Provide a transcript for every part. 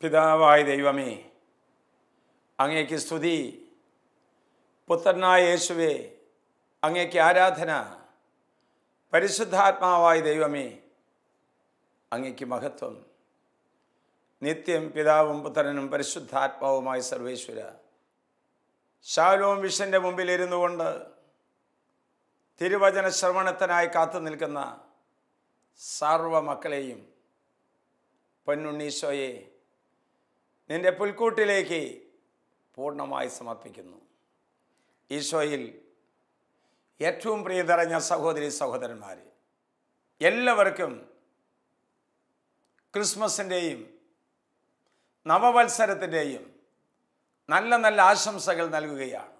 പിതാവായ ദൈവമേ, അങ്ങേക്ക് സ്തുതി. പുത്രനായ യേശുവേ, അങ്ങേക്ക് ആരാധന. പരിശുദ്ധാത്മാവായ ദൈവമേ, അങ്ങേക്ക് മഹത്വം. നിത്യം പിതാവും പുത്രനും പരിശുദ്ധാത്മാവുമായ സർവേശ്വര, ശാലോം വിഷൻ്റെ മുമ്പിലിരുന്നു കൊണ്ട് തിരുവചന ശ്രവണത്തിനായി കാത്തു നിൽക്കുന്ന സർവ മക്കളെയും പൊന്നുണ്ണീശോയെ നിന്റെ പുൽക്കൂട്ടിലേക്ക് പൂർണ്ണമായി സമർപ്പിക്കുന്നു. ഈശോയിൽ ഏറ്റവും പ്രിയ നിറഞ്ഞ സഹോദരി സഹോദരന്മാരെ, എല്ലാവർക്കും ക്രിസ്മസിൻ്റെയും നവവത്സരത്തിൻ്റെയും നല്ല നല്ല ആശംസകൾ നൽകുകയാണ്.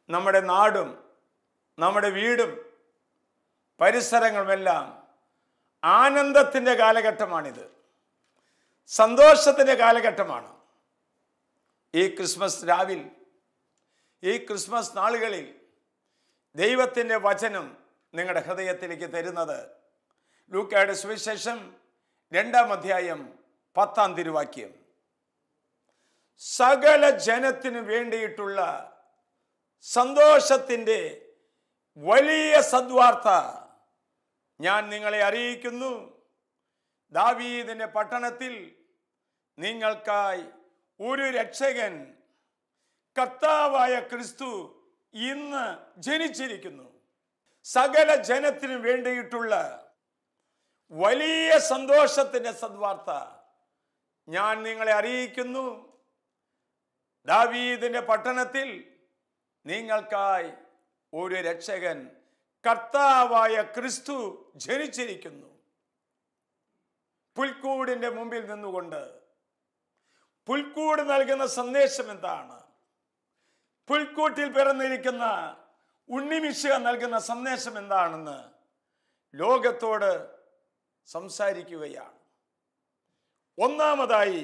നമ്മുടെ നാടും നമ്മുടെ വീടും പരിസരങ്ങളുമെല്ലാം ആനന്ദത്തിൻ്റെ കാലഘട്ടമാണിത്, സന്തോഷത്തിൻ്റെ കാലഘട്ടമാണ്. ഈ ക്രിസ്മസ് രാവിൽ, ഈ ക്രിസ്മസ് നാളുകളിൽ ദൈവത്തിൻ്റെ വചനം നിങ്ങളുടെ ഹൃദയത്തിലേക്ക് തരുന്നത് ലൂക്കായുടെ സുവിശേഷം 2-ാം അധ്യായം 10-ാം തിരുവാക്യം. സകല ജനത്തിനു വേണ്ടിയിട്ടുള്ള സന്തോഷത്തിൻ്റെ വലിയ സദ്വാർത്ത ഞാൻ നിങ്ങളെ അറിയിക്കുന്നു. ദാവീദിന്റെ പട്ടണത്തിൽ നിങ്ങൾക്കായി ഒരു രക്ഷകൻ, കർത്താവായ ക്രിസ്തു ഇന്ന് ജനിച്ചിരിക്കുന്നു. സകല ജനത്തിനു വേണ്ടിയിട്ടുള്ള വലിയ സന്തോഷത്തിന്റെ സദ്വാർത്ത ഞാൻ നിങ്ങളെ അറിയിക്കുന്നു. ദാവീദിന്റെ പട്ടണത്തിൽ നിങ്ങൾക്കായി ഒരു രക്ഷകൻ, കർത്താവായ ക്രിസ്തു ജനിച്ചിരിക്കുന്നു. പുൽക്കൂടിന്റെ മുമ്പിൽ നിന്നുകൊണ്ട് പുൽക്കൂട് നൽകുന്ന സന്ദേശം എന്താണ്? പുൽക്കൂട്ടിൽ പിറന്നിരിക്കുന്ന ഉണ്ണിമിശിഹ നൽകുന്ന സന്ദേശം എന്താണെന്ന് ലോകത്തോട് സംസാരിക്കുകയാണ്. ഒന്നാമതായി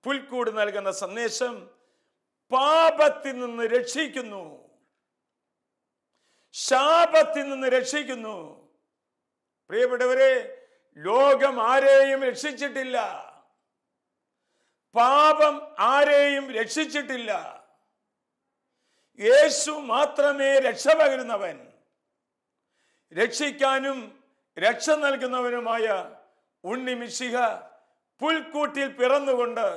പുൽക്കൂട് നൽകുന്ന സന്ദേശം പാപത്തിൽ നിന്ന് രക്ഷിക്കുന്നു, ശാപത്തിൽ നിന്ന് രക്ഷിക്കുന്നു. പ്രിയപ്പെട്ടവരെ, ലോകം ആരെയും രക്ഷിച്ചിട്ടില്ല, പാപം ആരെയും രക്ഷിച്ചിട്ടില്ല. യേശു മാത്രമേ രക്ഷ പകരുന്നവൻ, രക്ഷിക്കാനും രക്ഷ നൽകുന്നവനുമായ ഉണ്ണി മിശിഹ പുൽക്കൂട്ടിൽ പിറന്നുകൊണ്ട്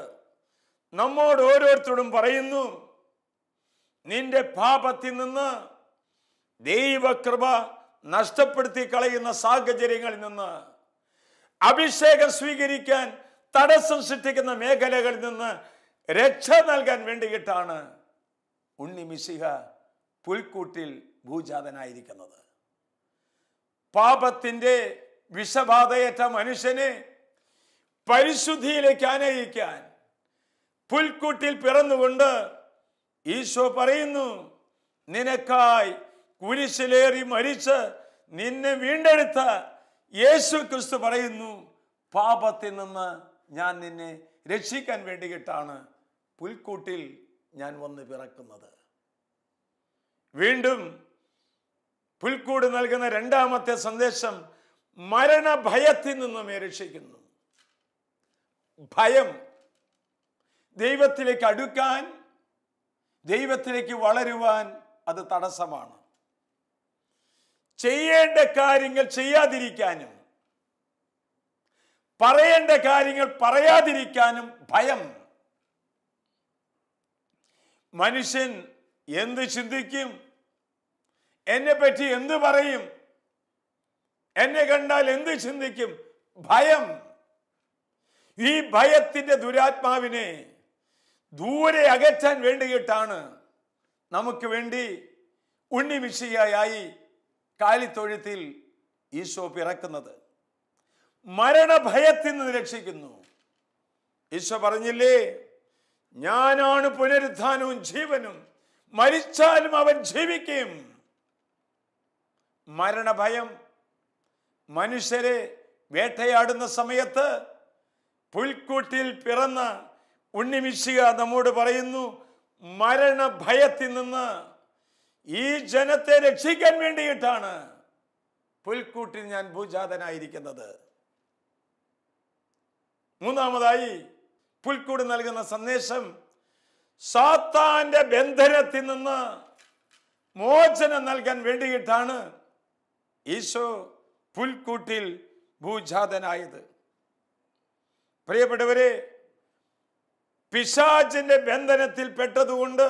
നമ്മോട് ഓരോരുത്തരോടും പറയുന്നു, നിന്റെ പാപത്തിൽ നിന്ന്, ദൈവകൃപ നഷ്ടപ്പെടുത്തി കളയുന്ന സാഹചര്യങ്ങളിൽ നിന്ന്, അഭിഷേകം സ്വീകരിക്കാൻ തടസ്സം സൃഷ്ടിക്കുന്ന മേഖലകളിൽ നിന്ന് രക്ഷ നൽകാൻ വേണ്ടിയിട്ടാണ് ഉണ്ണി മിശിഹ പുൽക്കൂട്ടിൽ ഭൂജാതനായിരിക്കുന്നത്. പാപത്തിന്റെ വിഷബാധയേറ്റ മനുഷ്യനെ പരിശുദ്ധിയിലേക്ക് ആനയിക്കാൻ പുൽക്കൂട്ടിൽ പിറന്നുകൊണ്ട് ഈശോ പറയുന്നു, നിനക്കായി കുരിശിലേറി മരിച്ച് നിന്നെ വീണ്ടെടുത്ത യേശു ക്രിസ്തു പറയുന്നു, പാപത്തിൽ നിന്ന് ഞാൻ നിന്നെ രക്ഷിക്കാൻ വേണ്ടിയിട്ടാണ് പുൽക്കൂട്ടിൽ ഞാൻ വന്ന് പിറക്കുന്നത്. വീണ്ടും പുൽക്കൂട് നൽകുന്ന രണ്ടാമത്തെ സന്ദേശം മരണഭയത്തിൽ നിന്നും രക്ഷിക്കുന്നു. ഭയം ദൈവത്തിലേക്ക് അടുക്കാൻ, ദൈവത്തിലേക്ക് വളരുവാൻ അത് തടസ്സമാണ്. ചെയ്യേണ്ട കാര്യങ്ങൾ ചെയ്യാതിരിക്കാനും പറയേണ്ട കാര്യങ്ങൾ പറയാതിരിക്കാനും ഭയം. മനുഷ്യൻ എന്ത് ചിന്തിക്കും, എന്നെ പറ്റി എന്ത് പറയും, എന്നെ കണ്ടാൽ എന്ത് ചിന്തിക്കും, ഭയം. ഈ ഭയത്തിന്റെ ദുരാത്മാവിനെ ദൂരെ അകറ്റാൻ വേണ്ടിയിട്ടാണ് നമുക്ക് വേണ്ടി ഉണ്ണി മിശിഹായായി കാലിത്തൊഴുത്തിൽ ഈശോ പിറക്കുന്നത്. മരണഭയത്തിൽ നിന്ന് രക്ഷിക്കുന്നു. ഈശോ പറഞ്ഞില്ലേ, ഞാനാണ് പുനരുത്ഥാനവും ജീവനും, മരിച്ചാലും അവൻ ജീവിക്കും. മരണഭയം മനുഷ്യരെ വേട്ടയാടുന്ന സമയത്ത് പുൽക്കൂട്ടിൽ പിറന്ന ഉണ്ണി മിശിഹ നമ്മോട് പറയുന്നു, മരണഭയത്തിൽ നിന്ന് ഈ ജനത്തെ രക്ഷിക്കാൻ വേണ്ടിയിട്ടാണ് പുൽക്കൂട്ടിൽ ഞാൻ ഭൂജാതനായിരിക്കുന്നത്. മൂന്നാമതായി പുൽക്കൂട് നൽകുന്ന സന്ദേശം സാത്താന്റെ ബന്ധനത്തിൽ നിന്ന് മോചനം നൽകാൻ വേണ്ടിയിട്ടാണ് ഈശോ പുൽക്കൂട്ടിൽ ഭൂജാതനായത്. പ്രിയപ്പെട്ടവരെ, പിശാചിന്റെ ബന്ധനത്തിൽ പെട്ടതുകൊണ്ട്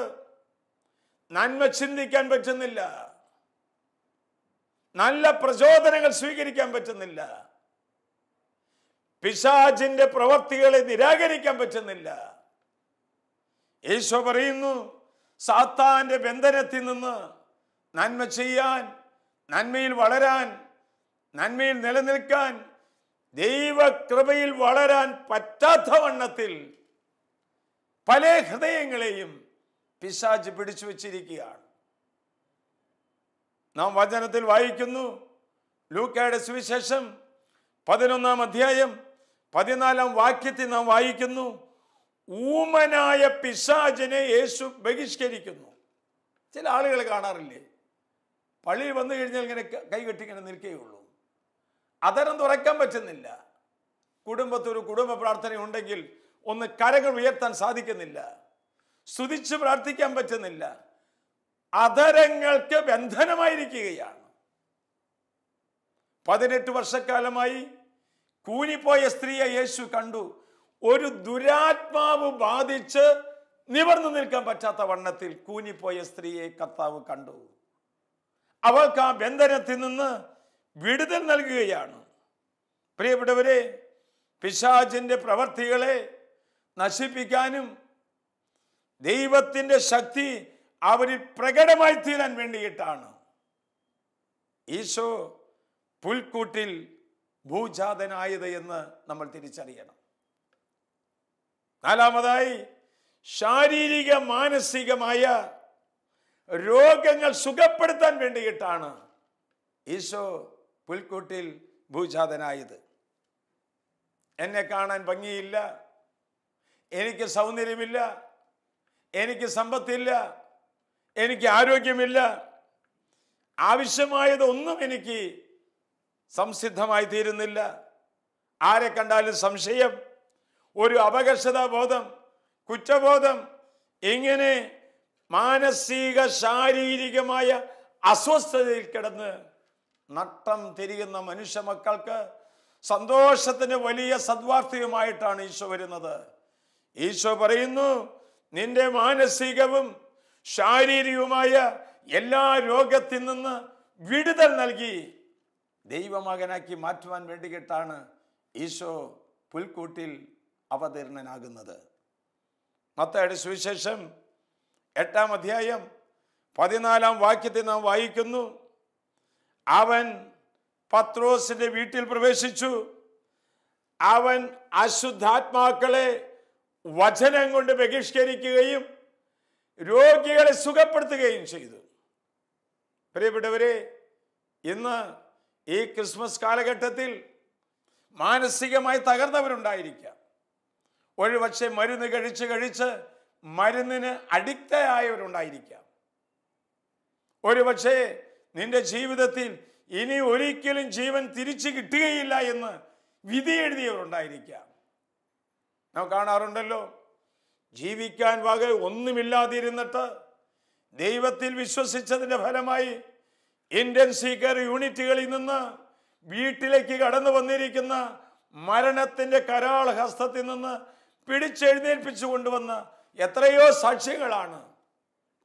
നന്മ ചിന്തിക്കാൻ പറ്റുന്നില്ല, നല്ല പ്രചോദനങ്ങൾ സ്വീകരിക്കാൻ പറ്റുന്നില്ല, പിശാചിന്റെ പ്രവൃത്തികളെ നിരാകരിക്കാൻ പറ്റുന്നില്ല. ഈശോ പറയുന്നു, സാത്താന്റെ ബന്ധനത്തിൽ നിന്ന് നന്മ ചെയ്യാൻ, നന്മയിൽ വളരാൻ, നന്മയിൽ നിലനിൽക്കാൻ, ദൈവകൃപയിൽ വളരാൻ പറ്റാത്ത വണ്ണത്തിൽ പല ഹൃദയങ്ങളെയും പിശാച് പിടിച്ചു വച്ചിരിക്കുകയാണ്. നാം വചനത്തിൽ വായിക്കുന്നു, ലൂക്കായുടെ സുവിശേഷം 11-ാം അധ്യായം 14-ാം വാക്യത്തിൽ നാം വായിക്കുന്നു, ഊമനായ പിശാചിനെ യേശു ബഹിഷ്കരിക്കുന്നു. ചില ആളുകൾ കാണാറില്ലേ, പള്ളിയിൽ വന്നു കഴിഞ്ഞാൽ ഇങ്ങനെ കൈകെട്ടി ഇങ്ങനെ നിൽക്കുകയുള്ളൂ, അതരം തുറക്കാൻ പറ്റുന്നില്ല. കുടുംബത്തൊരു കുടുംബ പ്രാർത്ഥന ഉണ്ടെങ്കിൽ ഒന്ന് കരങ്ങൾ ഉയർത്താൻ സാധിക്കുന്നില്ല, സ്തുതിച്ച് പ്രാർത്ഥിക്കാൻ പറ്റുന്നില്ല, അധരങ്ങൾക്ക് ബന്ധനമായിരിക്കുകയാണ്. 18 വർഷക്കാലമായി കൂനിപ്പോയ സ്ത്രീയെ യേശു കണ്ടു. ഒരു ദുരാത്മാവ് ബാധിച്ച് നിവർന്നു നിൽക്കാൻ പറ്റാത്ത വണ്ണത്തിൽ കൂനിപ്പോയ സ്ത്രീയെ കർത്താവ് കണ്ടു. അവൾക്ക് ആ ബന്ധനത്തിൽ നിന്ന് വിടുതൽ നൽകുകയാണ്. പ്രിയപ്പെട്ടവരെ, പിശാചിന്റെ പ്രവർത്തികളെ നശിപ്പിക്കാനും ദൈവത്തിന്റെ ശക്തി അവരിൽ പ്രകടമായി തീരാൻ വേണ്ടിയിട്ടാണ് ഈശോ പുൽക്കൂട്ടിൽ ഭൂജാതനായത് എന്ന് നമ്മൾ തിരിച്ചറിയണം. നാലാമതായി, ശാരീരിക മാനസികമായ രോഗങ്ങൾ സുഖപ്പെടുത്താൻ വേണ്ടിയിട്ടാണ് ഈശോ പുൽക്കൂട്ടിൽ ഭൂജാതനായത്. എന്നെ കാണാൻ ഭംഗിയില്ല, എനിക്ക് സൗന്ദര്യമില്ല, എനിക്ക് സമ്പത്തില്ല, എനിക്ക് ആരോഗ്യമില്ല, ആവശ്യമായതൊന്നും എനിക്ക് സംസിദ്ധമായി തീരുന്നില്ല, ആരെ കണ്ടാലും സംശയം, ഒരു അപകർഷതാബോധം, കുറ്റബോധം, ഇങ്ങനെ മാനസിക ശാരീരികമായ അസ്വസ്ഥതയിൽ കിടന്ന് നട്ടം തിരിയുന്ന മനുഷ്യ മക്കൾക്ക് സന്തോഷത്തിന് വലിയ സദ്വാർത്തയുമായിട്ടാണ് ഈശോ വരുന്നത്. ഈശോ പറയുന്നു, നിന്റെ മാനസികവും ശാരീരികവുമായ എല്ലാ രോഗത്തിൽ നിന്ന് വിടുതൽ നൽകി ദൈവമകനാക്കി മാറ്റുവാൻ വേണ്ടിയിട്ടാണ് ഈശോ പുൽക്കൂട്ടിൽ അവതരണനാകുന്നത്. മത്തായിയുടെ സുവിശേഷം 8-ാം അധ്യായം 14-ാം വാക്യത്തിൽ നാം വായിക്കുന്നു, അവൻ പത്രോസിന്റെ വീട്ടിൽ പ്രവേശിച്ചു. അവൻ അശുദ്ധാത്മാക്കളെ വചനം കൊണ്ട് ബഹിഷ്കരിക്കുകയും രോഗികളെ സുഖപ്പെടുത്തുകയും ചെയ്തു. പ്രിയപ്പെട്ടവരെ, ഇന്ന് ഈ ക്രിസ്മസ് കാലഘട്ടത്തിൽ മാനസികമായി തകർന്നവരുണ്ടായിരിക്കാം. ഒരുപക്ഷെ മരുന്ന് കഴിച്ച് മരുന്നിന് അഡിക്റ്റായവരുണ്ടായിരിക്കാം. ഒരുപക്ഷെ നിന്റെ ജീവിതത്തിൽ ഇനി ഒരിക്കലും ജീവൻ തിരിച്ചു കിട്ടുകയില്ല എന്ന് വിധി എഴുതിയവരുണ്ടായിരിക്കാം. നാം കാണാറുണ്ടല്ലോ, ജീവിക്കാൻ വക ഒന്നുമില്ലാതിരുന്നിട്ട് ദൈവത്തിൽ വിശ്വസിച്ചതിൻ്റെ ഫലമായി ഇന്റൻസീവ് കെയർ യൂണിറ്റുകളിൽ നിന്ന് വീട്ടിലേക്ക് കടന്നു വന്നിരിക്കുന്ന മരണത്തിന്റെ കരാള ഹസ്തത്തിൽ നിന്ന് പിടിച്ചെഴുന്നേൽപ്പിച്ചു കൊണ്ടുവന്ന എത്രയോ സാക്ഷ്യങ്ങളാണ്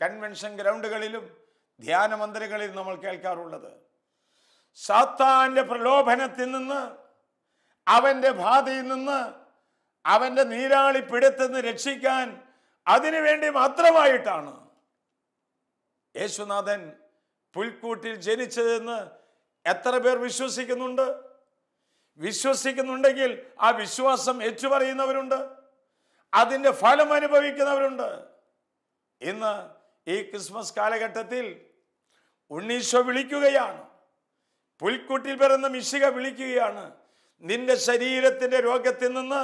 കൺവെൻഷൻ ഗ്രൗണ്ടുകളിലും ധ്യാന മന്ദിരങ്ങളിലും നമ്മൾ കേൾക്കാറുള്ളത്. സാത്താന്റെ പ്രലോഭനത്തിൽ നിന്ന്, അവന്റെ ബാധയിൽ നിന്ന്, അവന്റെ നീരാളി പിടുത്തിൽ നിന്ന് രക്ഷിക്കാൻ അതിനുവേണ്ടി മാത്രമായിട്ടാണ് യേശുനാഥൻ പുൽക്കൂട്ടിൽ ജനിച്ചതെന്ന് എത്ര പേർ വിശ്വസിക്കുന്നുണ്ട്? വിശ്വസിക്കുന്നുണ്ടെങ്കിൽ ആ വിശ്വാസം ഏറ്റുപറയുന്നവരുണ്ട്, അതിൻ്റെ ഫലം അനുഭവിക്കുന്നവരുണ്ട്. ഇന്ന് ഈ ക്രിസ്മസ് കാലഘട്ടത്തിൽ ഉണ്ണീശോ വിളിക്കുകയാണ്, പുൽക്കൂട്ടിൽ പിറന്ന മിശിഹ വിളിക്കുകയാണ്, നിന്റെ ശരീരത്തിൻ്റെ രോഗത്തിൽ നിന്ന്,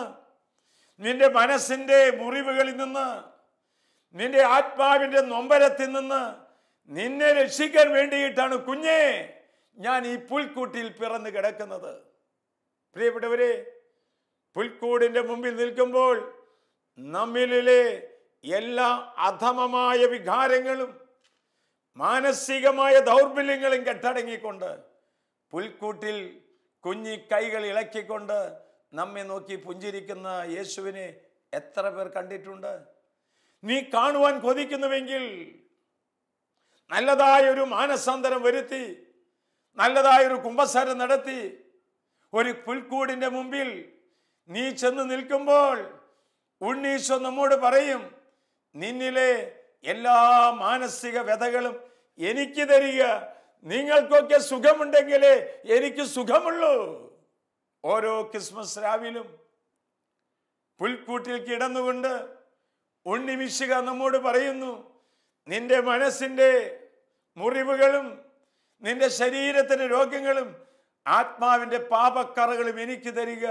നിന്റെ മനസ്സിൻ്റെ മുറിവുകളിൽ നിന്ന്, നിന്റെ ആത്മാവിൻ്റെ നൊമ്പരത്തിൽ നിന്ന് നിന്നെ രക്ഷിക്കാൻ വേണ്ടിയിട്ടാണ് കുഞ്ഞേ ഞാൻ ഈ പുൽക്കൂട്ടിൽ പിറന്നു കിടക്കുന്നത്. പ്രിയപ്പെട്ടവരെ, പുൽക്കൂടിൻ്റെ മുമ്പിൽ നിൽക്കുമ്പോൾ നമ്മിലെ എല്ലാ അധമമായ വികാരങ്ങളും മാനസികമായ ദൗർബല്യങ്ങളും കെട്ടടങ്ങിക്കൊണ്ട് പുൽക്കൂട്ടിൽ കുഞ്ഞി കൈകൾ ഇളക്കിക്കൊണ്ട് നമ്മെ നോക്കി പുഞ്ചിരിക്കുന്ന യേശുവിനെ എത്ര പേർ കണ്ടിട്ടുണ്ട്? നീ കാണുവാൻ കൊതിക്കുന്നുവെങ്കിൽ നല്ലതായൊരു മാനസാന്തരം വരുത്തി, നല്ലതായൊരു കുമ്പസാരം നടത്തി, ഒരു പുൽക്കൂടിൻ്റെ മുമ്പിൽ നീ ചെന്ന് നിൽക്കുമ്പോൾ ഉണ്ണീശോ നമ്മോട് പറയും, നിന്നിലെ എല്ലാ മാനസിക വ്യതകളും എനിക്ക് തരിക, നിങ്ങൾക്കൊക്കെ സുഖമുണ്ടെങ്കിലേ എനിക്ക് സുഖമുള്ളൂ. ഓരോ ക്രിസ്മസ് രാവിലും പുൽക്കൂട്ടിൽ കിടന്നുകൊണ്ട് ഉണ്ണിമിശിഹ നമ്മോട് പറയുന്നു, നിന്റെ മനസ്സിൻ്റെ മുറിവുകളും നിന്റെ ശരീരത്തിൻ്റെ രോഗങ്ങളും ആത്മാവിൻ്റെ പാപക്കറകളും എനിക്ക് തരിക,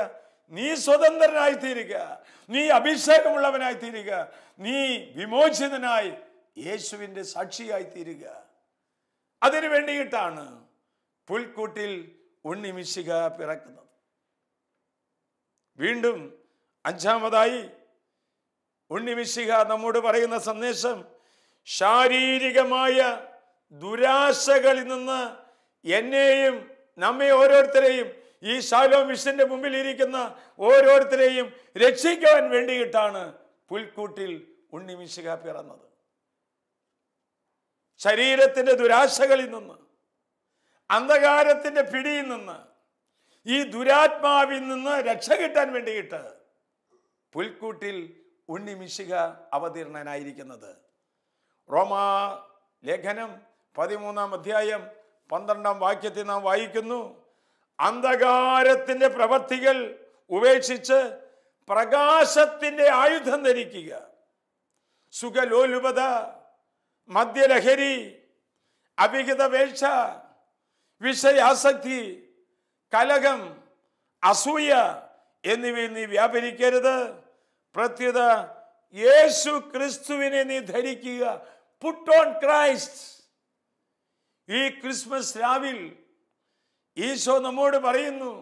നീ സ്വതന്ത്രനായി തീരുക, നീ അഭിഷേകമുള്ളവനായി തീരുക, നീ വിമോചിതനായി യേശുവിൻ്റെ സാക്ഷിയായി തീരുക. അതിനു വേണ്ടിയിട്ടാണ് പുൽക്കൂട്ടിൽ ഉണ്ണിമിശിഹ പിറക്കുന്നത്. വീണ്ടും അഞ്ചാമതായി ഉണ്ണിമിശിഹ നമ്മോട് പറയുന്ന സന്ദേശം, ശാരീരികമായ ദുരാശകളിൽ നിന്ന് എന്നെയും നമ്മെ ഓരോരുത്തരെയും, ഈ ശാലോം മിഷന്റെ മുമ്പിൽ ഇരിക്കുന്ന ഓരോരുത്തരെയും രക്ഷിക്കാൻ വേണ്ടിയിട്ടാണ് പുൽക്കൂട്ടിൽ ഉണ്ണിമിശിഹ പിറന്നത്. ശരീരത്തിന്റെ ദുരാശകളിൽ നിന്ന്, അന്ധകാരത്തിന്റെ പിടിയിൽ നിന്ന്, ഈ ദുരാത്മാവിൽ നിന്ന് രക്ഷ കിട്ടാൻ വേണ്ടിയിട്ട് പുൽക്കൂട്ടിൽ ഉണ്ണിമിശിഹ അവതീർണനായിരിക്കുന്നത്. റോമാ ലേഖനം 13-ാം അധ്യായം 12-ാം വാക്യത്തിൽ നാം വായിക്കുന്നു, അന്ധകാരത്തിന്റെ പ്രവൃത്തികൾ ഉപേക്ഷിച്ച് പ്രകാശത്തിന്റെ ആയുധം ധരിക്കുക. സുഖലോലുപത, മദ്യലഹരി, അവിഹിത വേഴ്ച, വിഷയാസക്തി, കലഹം, അസൂയ എന്നിവയിൽ നീ വ്യാപരിക്കരുത്. പ്രത്യുത യേശു ക്രിസ്തുവിനെ നീ ധരിക്കുക. Put on Christ. ഈ ക്രിസ്മസ് രാവിൽ ഈശോ നമ്മോട് പറയുന്നു,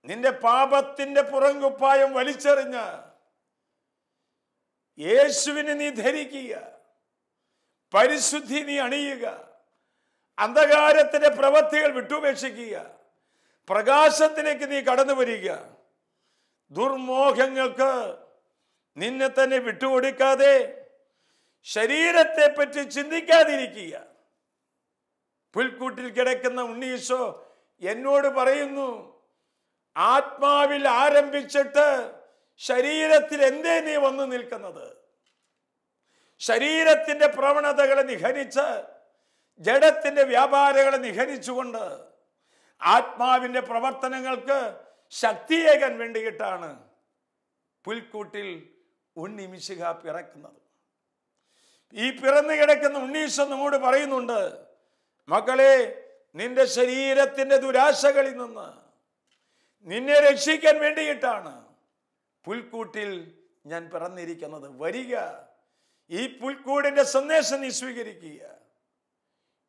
നിന്റെ പാപത്തിന്റെ പുറംകുപ്പായം വലിച്ചെറിഞ്ഞ് യേശുവിനെ നീ ധരിക്കുക, പരിശുദ്ധി നീ അണിയുക, അന്ധകാരത്തിന്റെ പ്രവൃത്തികൾ വിട്ടുപേക്ഷിക്കുക, പ്രകാശത്തിലേക്ക് നീ കടന്നു വരിക, ദുർമോഹങ്ങൾക്ക് നിന്നെ തന്നെ വിട്ടുകൊടുക്കാതെ ശരീരത്തെ പറ്റി ചിന്തിക്കാതിരിക്കുക. പുൽക്കൂട്ടിൽ കിടക്കുന്ന ഉണ്ണീശോ എന്നോട് പറയുന്നു, ആത്മാവിൽ ആരംഭിച്ചിട്ട് ശരീരത്തിൽ എന്തേ നീ വന്നു നിൽക്കുന്നത്? ശരീരത്തിന്റെ പ്രവണതകളെ നിഹരിച്ച്, ജഡത്തിന്റെ വ്യാപാരങ്ങളെ നിഹരിച്ചുകൊണ്ട് ആത്മാവിന്റെ പ്രവർത്തനങ്ങൾക്ക് ശക്തിയേകാൻ വേണ്ടിയിട്ടാണ് പുൽക്കൂട്ടിൽ ഉണ്ണിമിശിഹ പിറക്കുന്നത്. ഈ പിറന്നു കിടക്കുന്ന ഉണ്ണീശോ നമ്മോട് പറയുന്നുണ്ട്, മക്കളെ, നിന്റെ ശരീരത്തിന്റെ ദുരാശകളിൽ നിന്ന് നിന്നെ രക്ഷിക്കാൻ വേണ്ടിയിട്ടാണ് പുൽക്കൂട്ടിൽ ഞാൻ പിറന്നിരിക്കുന്നത്. വരിക, ഈ പുൽക്കൂടിന്റെ സന്ദേശം നീ സ്വീകരിക്കുക.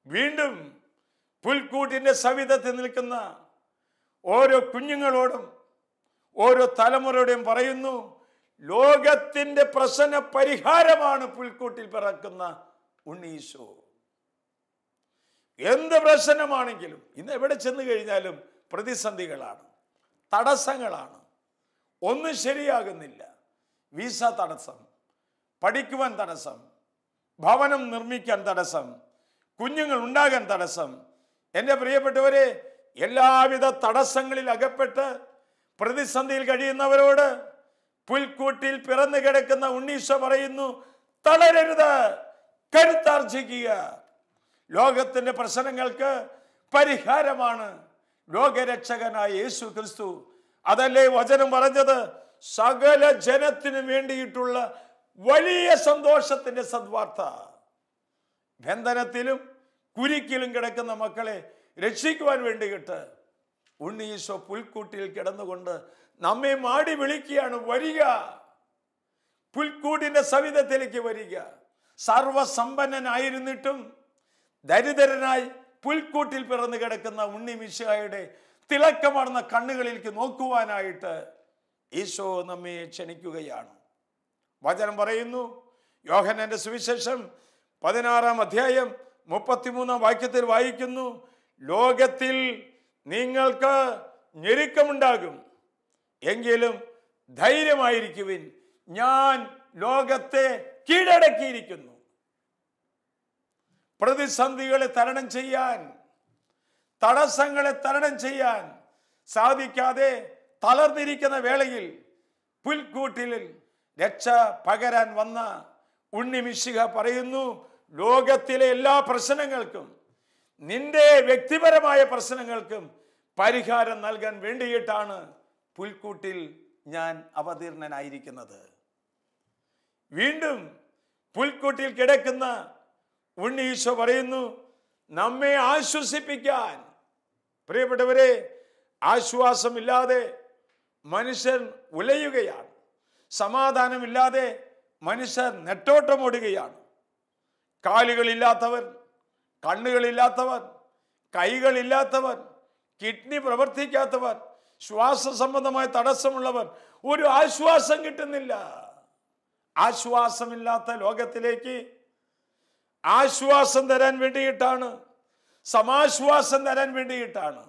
വീണ്ടും പുൽക്കൂട്ടിന്റെ സവിധത്തിൽ നിൽക്കുന്ന ഓരോ കുഞ്ഞുങ്ങളോടും ഓരോ തലമുറയോടും പറയുന്നു, ലോകത്തിന്റെ പ്രശ്ന പരിഹാരമാണ് പുൽക്കൂട്ടിൽ പിറക്കുന്ന ഉണ്ണീശോ. എന്ത് പ്രശ്നമാണെങ്കിലും, ഇന്ന് എവിടെ ചെന്ന് കഴിഞ്ഞാലും പ്രതിസന്ധികളാണ്, തടസ്സങ്ങളാണ്, ഒന്നും ശരിയാകുന്നില്ല. വീസ തടസ്സം, പഠിക്കുവാൻ തടസ്സം, ഭവനം നിർമ്മിക്കാൻ തടസ്സം, കുഞ്ഞുങ്ങൾ ഉണ്ടാകാൻ തടസ്സം. എൻ്റെ പ്രിയപ്പെട്ടവരെ, എല്ലാവിധ തടസ്സങ്ങളിൽ അകപ്പെട്ട് പ്രതിസന്ധിയിൽ കഴിയുന്നവരോട് പുൽക്കൂട്ടിൽ പിറന്നു കിടക്കുന്ന ഉണ്ണീശോ പറയുന്നു, തളരരുത്, കരുത്താർജിക്കുക. ലോകത്തിന്റെ പ്രശ്നങ്ങൾക്ക് പരിഹാരമാണ് ലോകരക്ഷകനായ യേശു ക്രിസ്തു. അതല്ലേ വചനം പറഞ്ഞത്? സകല ജനത്തിനു വേണ്ടിയിട്ടുള്ള വലിയ സന്തോഷത്തിന്റെ സദ്വാർത്ത. ബന്ധനത്തിലും കുരിക്കിലും കിടക്കുന്ന മക്കളെ രക്ഷിക്കുവാൻ വേണ്ടിയിട്ട് ഉണ്ണീശോ പുൽക്കൂട്ടിൽ കിടന്നുകൊണ്ട് നമ്മെ മാടി വിളിക്കുകയാണ്, വരിക, പുൽക്കൂട്ടിന്റെ സവിധത്തിലേക്ക് വരിക. സർവസമ്പന്നനായിരുന്നിട്ടും ദരിദ്രനായി പുൽക്കൂട്ടിൽ പിറന്നു കിടക്കുന്ന ഉണ്ണിമിശിഹായുടെ തിളക്കമാർന്ന കണ്ണുകളിലേക്ക് നോക്കുവാനായിട്ട് ഈശോ നമ്മെ ക്ഷണിക്കുകയാണ്. വചനം പറയുന്നു, യോഹന്നാന്റെ സുവിശേഷം 16-ാം അധ്യായം 33-ാം വാക്യത്തിൽ വായിക്കുന്നു, ലോകത്തിൽ നിങ്ങൾക്ക് ഞെരുക്കമുണ്ടാകും, എങ്കിലും ധൈര്യമായിരിക്കുവിൻ, ഞാൻ ലോകത്തെ കീഴടക്കിയിരിക്കുന്നു. പ്രതിസന്ധികളെ തരണം ചെയ്യാൻ, തടസ്സങ്ങളെ തരണം ചെയ്യാൻ സാധിക്കാതെ തളർന്നിരിക്കുന്ന വേളയിൽ പുൽക്കൂട്ടിൽ രക്ഷ പകരാൻ വന്ന ഉണ്ണി മിശിഹ പറയുന്നു, ലോകത്തിലെ എല്ലാ പ്രശ്നങ്ങൾക്കും, നിന്റെ വ്യക്തിപരമായ പ്രശ്നങ്ങൾക്കും പരിഹാരം നൽകാൻ വേണ്ടിയിട്ടാണ് പുൽക്കൂട്ടിൽ ഞാൻ അവതീർണനായിരിക്കുന്നത്. വീണ്ടും പുൽക്കൂട്ടിൽ കിടക്കുന്ന ഉണ്ണി ഈശോ പറയുന്നു, നമ്മെ ആശ്വസിപ്പിക്കാൻ. പ്രിയപ്പെട്ടവരെ, ആശ്വാസമില്ലാതെ മനുഷ്യൻ ഉലയുകയാണ്. സമാധാനമില്ലാതെ മനുഷ്യർ നെട്ടോട്ടമോടുകയാണ്. കാലുകളില്ലാത്തവർ, കണ്ണുകളില്ലാത്തവർ, കൈകളില്ലാത്തവർ, കിഡ്നി പ്രവർത്തിക്കാത്തവർ, ശ്വാസ സംബന്ധമായ തടസ്സമുള്ളവർ, ഒരു ആശ്വാസം കിട്ടുന്നില്ല. ആശ്വാസമില്ലാത്ത ലോകത്തിലേക്ക് ആശ്വാസം തരാൻ വേണ്ടിയിട്ടാണ്, സമാശ്വാസം തരാൻ വേണ്ടിയിട്ടാണ്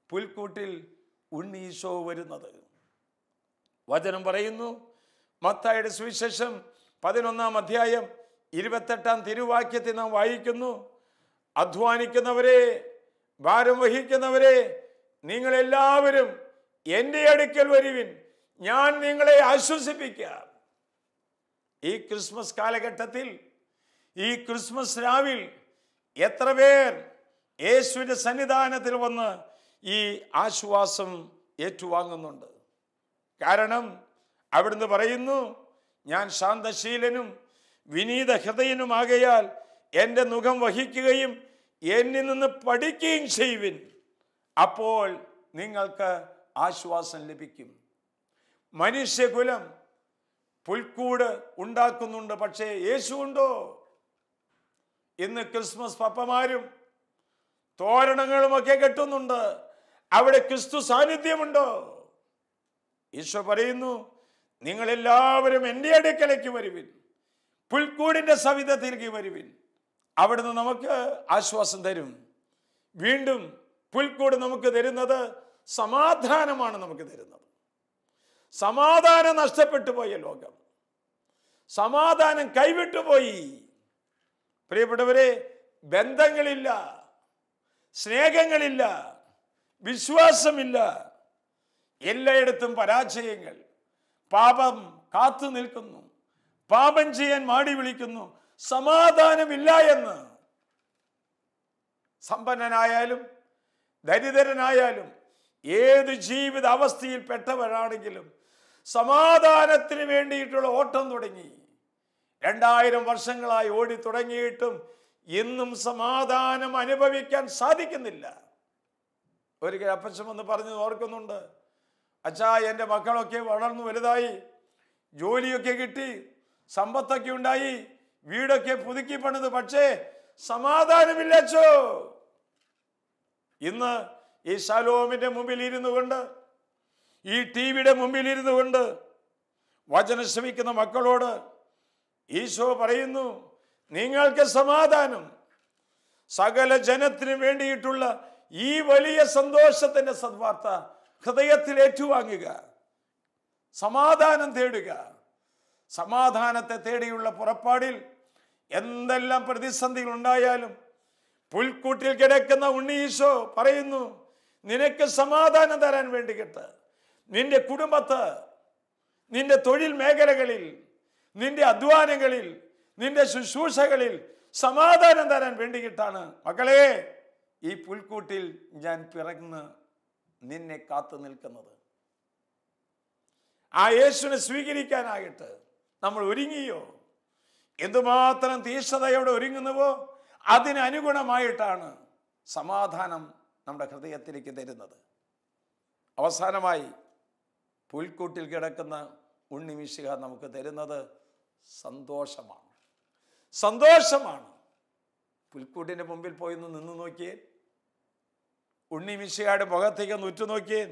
പുൽക്കൂട്ടിൽ ഉണ്ണി ഈശോ വരുന്നത്. വചനം പറയുന്നു, മത്തായിയുടെ സുവിശേഷം 11-ാം അധ്യായം 28-ാം തിരുവാക്യത്തിൽ നാം വായിക്കുന്നു, അധ്വാനിക്കുന്നവരെ, ഭാരം വഹിക്കുന്നവരെ, നിങ്ങളെല്ലാവരും എൻ്റെ അടുക്കൽ വരുവിൻ, ഞാൻ നിങ്ങളെ ആശ്വസിപ്പിക്കാം. ഈ ക്രിസ്മസ് കാലഘട്ടത്തിൽ, ഈ ക്രിസ്മസ് രാവിൽ എത്ര പേർ യേശുവിൻ്റെ സന്നിധാനത്തിൽ വന്ന് ഈ ആശ്വാസം ഏറ്റുവാങ്ങുന്നുണ്ട്? കാരണം അവിടുന്ന് പറയുന്നു, ഞാൻ ശാന്തശീലനും വിനീത ഹൃദയനുമാകയാൽ എൻ്റെ മുഖം വഹിക്കുകയും എന്നിൽ നിന്ന് പഠിക്കുകയും ചെയ്യുവിൻ, അപ്പോൾ നിങ്ങൾക്ക് ആശ്വാസം ലഭിക്കും. മനുഷ്യകുലം പുൽക്കൂട് ഉണ്ടാക്കുന്നുണ്ട്, പക്ഷേ യേശു ഉണ്ടോ? ഇന്ന് ക്രിസ്മസ് പപ്പമാരും തോരണങ്ങളുമൊക്കെ കെട്ടുന്നുണ്ട്, അവിടെ ക്രിസ്തു സാന്നിധ്യമുണ്ടോ? ഈശോ പറയുന്നു, നിങ്ങളെല്ലാവരും എൻ്റെ അടുക്കലേക്ക് വരുവിൻ, പുൽക്കൂടിൻ്റെ സവിധത്തിലേക്ക് വരുവിൻ, അവിടുന്ന് നമുക്ക് ആശ്വാസം തരും. വീണ്ടും പുൽക്കൂട് നമുക്ക് തരുന്നത് സമാധാനമാണ്. നമുക്ക് തരുന്നത് സമാധാനം. നഷ്ടപ്പെട്ടു പോയ ലോകം, സമാധാനം കൈവിട്ടുപോയി. പ്രിയപ്പെട്ടവരെ, ബന്ധങ്ങളില്ല, സ്നേഹങ്ങളില്ല, വിശ്വാസമില്ല, എല്ലായിടത്തും പരാജയങ്ങൾ. പാപം കാത്തു നിൽക്കുന്നു, പാപം ചെയ്യാൻ മാടി വിളിക്കുന്നു, സമാധാനമില്ല എന്ന്. സമ്പന്നനായാലും ദരിദ്രനായാലും ഏത് ജീവിത അവസ്ഥയിൽ പെട്ടവരാണെങ്കിലും സമാധാനത്തിന് വേണ്ടിയിട്ടുള്ള ഓട്ടം തുടങ്ങി. 2000 വർഷങ്ങളായി ഓടി തുടങ്ങിയിട്ടും ഇന്നും സമാധാനം അനുഭവിക്കാൻ സാധിക്കുന്നില്ല. ഒരിക്കൽ അപ്പച്ചൻ വന്ന് പറഞ്ഞു ഓർക്കുന്നുണ്ട്, അച്ഛാ, എൻ്റെ മക്കളൊക്കെ വളർന്നു വലുതായി, ജോലിയൊക്കെ കിട്ടി, സമ്പത്തൊക്കെ ഉണ്ടായി, വീടൊക്കെ പുതുക്കി പണിത്, പക്ഷേ സമാധാനമില്ലച്ചോ. ഇന്ന് ഈ ശലോമിന്റെ മുമ്പിൽ ഇരുന്നു കൊണ്ട്, ഈ ടിവിയുടെ മുമ്പിൽ ഇരുന്നു കൊണ്ട് വചനം ശ്രവിക്കുന്ന മക്കളോട് ഈശോ പറയുന്നു, നിങ്ങൾക്ക് സമാധാനം. സകല ജനത്തിനു വേണ്ടിയിട്ടുള്ള ഈ വലിയ സന്തോഷത്തിന്റെ സദ്വാർത്ത ഹൃദയത്തിൽ ഏറ്റുവാങ്ങുക, സമാധാനം തേടുക. സമാധാനത്തെ തേടിയുള്ള പുറപ്പാടിൽ എന്തെല്ലാം പ്രതിസന്ധികൾ ഉണ്ടായാലും പുൽക്കൂട്ടിൽ കിടക്കുന്ന ഉണ്ണി ഈശോ പറയുന്നു, നിനക്ക് സമാധാനം തരാൻ വേണ്ടിയിട്ട് നിന്റെ കുടുംബത്ത്, നിന്റെ തൊഴിൽ മേഖലകളിൽ, നിന്റെ അധ്വാനങ്ങളിൽ, നിന്റെ ശുശ്രൂഷകളിൽ സമാധാനം തരാൻ വേണ്ടിയിട്ടാണ് മക്കളെ ഈ പുൽക്കൂട്ടിൽ ഞാൻ പിറന്ന് നിന്നെ കാത്തു നിൽക്കുന്നത്. ആ യേശുവിനെ സ്വീകരിക്കാനായിട്ട് നമ്മൾ ഒരുങ്ങിയോ? എന്തുമാത്രം തീഷ്ണതയോടെ ഒരുങ്ങുന്നുവോ അതിനനുഗുണമായിട്ടാണ് സമാധാനം നമ്മുടെ ഹൃദയത്തിലേക്ക് തരുന്നത്. അവസാനമായി പുൽക്കൂട്ടിൽ കിടക്കുന്ന ഉണ്ണി മിശിഹ നമുക്ക് തരുന്നത് സന്തോഷമാണ്. സന്തോഷമാണ്. പുൽക്കൂട്ടിൻ്റെ മുമ്പിൽ പോയി നിന്ന് നോക്കിയേ, ഉണ്ണി മിശിഹയുടെ മുഖത്തേക്ക് ഒന്ന് ഉറ്റുനോക്കിയേ.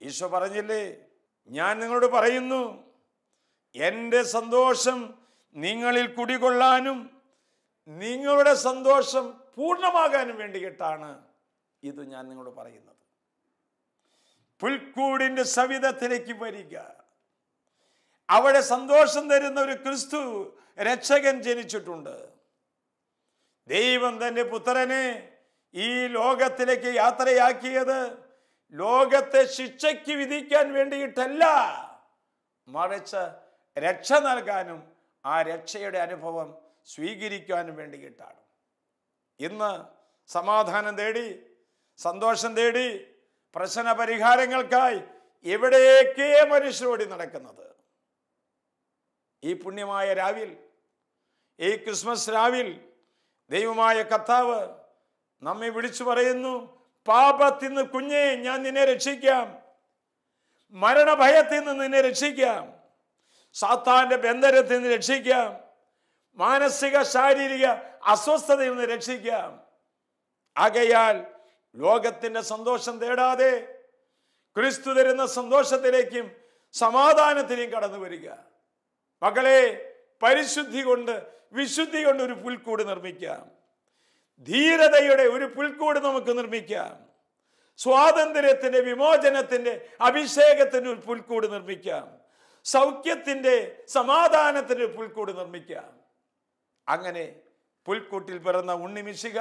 ഈശോ പറഞ്ഞില്ലേ, ഞാൻ നിങ്ങളോട് പറയുന്നു, എൻ്റെ സന്തോഷം നിങ്ങളിൽ കുടികൊള്ളാനും നിങ്ങളുടെ സന്തോഷം പൂർണ്ണമാകാനും വേണ്ടിയിട്ടാണ് ഇത് ഞാൻ നിങ്ങളോട് പറയുന്നത്. പുൽക്കൂടിൻ്റെ സവിധത്തിലേക്ക് വരിക. അവിടെ സന്തോഷം തരുന്ന ഒരു ക്രിസ്തു രക്ഷകൻ ജനിച്ചിട്ടുണ്ട്. ദൈവം തൻ്റെ പുത്രനെ ഈ ലോകത്തിലേക്ക് യാത്രയാക്കിയത് ലോകത്തെ ശിക്ഷയ്ക്ക് വിധിക്കാൻ വേണ്ടിയിട്ടല്ല, മറിച്ച് രക്ഷ നൽകാനും ആ രക്ഷയുടെ അനുഭവം സ്വീകരിക്കാനും വേണ്ടിയിട്ടാണ്. ഇന്ന് സമാധാനം തേടി, സന്തോഷം തേടി, പ്രശ്ന പരിഹാരങ്ങൾക്കായി എവിടേക്കേ മനുഷ്യരോടി നടക്കുന്നത്. ഈ പുണ്യമായ രാവിൽ, ഈ ക്രിസ്മസ് രാവിൽ ദൈവമായ കർത്താവ് നമ്മെ വിളിച്ചു പറയുന്നു, പാപത്തിൽ നിന്ന് കുഞ്ഞേ ഞാൻ നിന്നെ രക്ഷിക്കാം, മരണഭയത്തിൽ നിന്ന് നിന്നെ രക്ഷിക്കാം, സാത്താന്റെ ബന്ധനത്തിൽ നിന്ന് രക്ഷിക്കാം, മാനസിക ശാരീരിക അസ്വസ്ഥതയിൽ നിന്ന് രക്ഷിക്കാം. ആകയാൽ ലോകത്തിന്റെ സന്തോഷം തേടാതെ ക്രിസ്തു തരുന്ന സന്തോഷത്തിലേക്കും സമാധാനത്തിലേക്കും കടന്നു വരിക. മക്കളെ, പരിശുദ്ധി കൊണ്ട്, വിശുദ്ധി കൊണ്ട് ഒരു പുൽക്കൂട് നിർമ്മിക്കാം. ധീരതയുടെ ഒരു പുൽക്കൂട് നമുക്ക് നിർമ്മിക്കാം. സ്വാതന്ത്ര്യത്തിന്റെ, വിമോചനത്തിന്റെ, അഭിഷേകത്തിന്റെ ഒരു പുൽക്കൂട് നിർമ്മിക്കാം. സൗഖ്യത്തിന്റെ, സമാധാനത്തിന്റെ ഒരു പുൽക്കൂട് നിർമ്മിക്കാം. അങ്ങനെ പുൽക്കൂട്ടിൽ പിറന്ന ഉണ്ണിമിശിഹ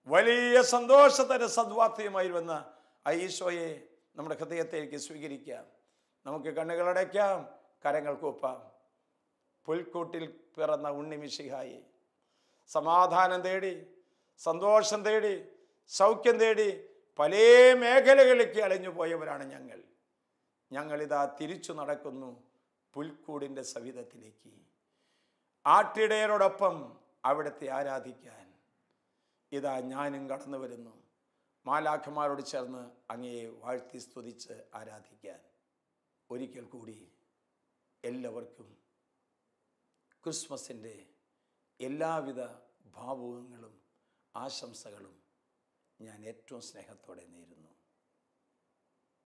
വലിയ സന്തോഷത്തിന്റെ സദ്വാർത്തയുമായി വന്ന ഈശോയെ നമ്മുടെ ഹൃദയത്തിലേക്ക് സ്വീകരിക്കാം. നമുക്ക് കണ്ണുകളടയ്ക്കാം, കരങ്ങൾ കൂപ്പാം. പുൽക്കൂട്ടിൽ പിറന്ന ഉണ്ണിമിശിഹായെ സമാധാനം തേടി, സന്തോഷം തേടി, സൗഖ്യം തേടി പല മേഖലകളിലേക്ക് അലഞ്ഞു പോയവരാണ് ഞങ്ങൾ. ഞങ്ങളിതാ തിരിച്ചു നടക്കുന്നു പുൽക്കൂടിൻ്റെ സവിധത്തിലേക്ക്. ആട്ടിടയരോടൊപ്പം അവിടുത്തെ ആരാധിക്കാൻ ഇതാ ഞാനും കടന്നു വരുന്നു. മാലാഖമാരോട് ചേർന്ന് അങ്ങയെ വാഴ്ത്തി സ്തുതിച്ച് ആരാധിക്കാൻ. ഒരിക്കൽ കൂടി എല്ലാവർക്കും ക്രിസ്മസിൻ്റെ എല്ലാവിധ ഭാവുകങ്ങളും ആശംസകളും ഞാൻ ഏറ്റവും സ്നേഹത്തോടെ നേരുന്നു.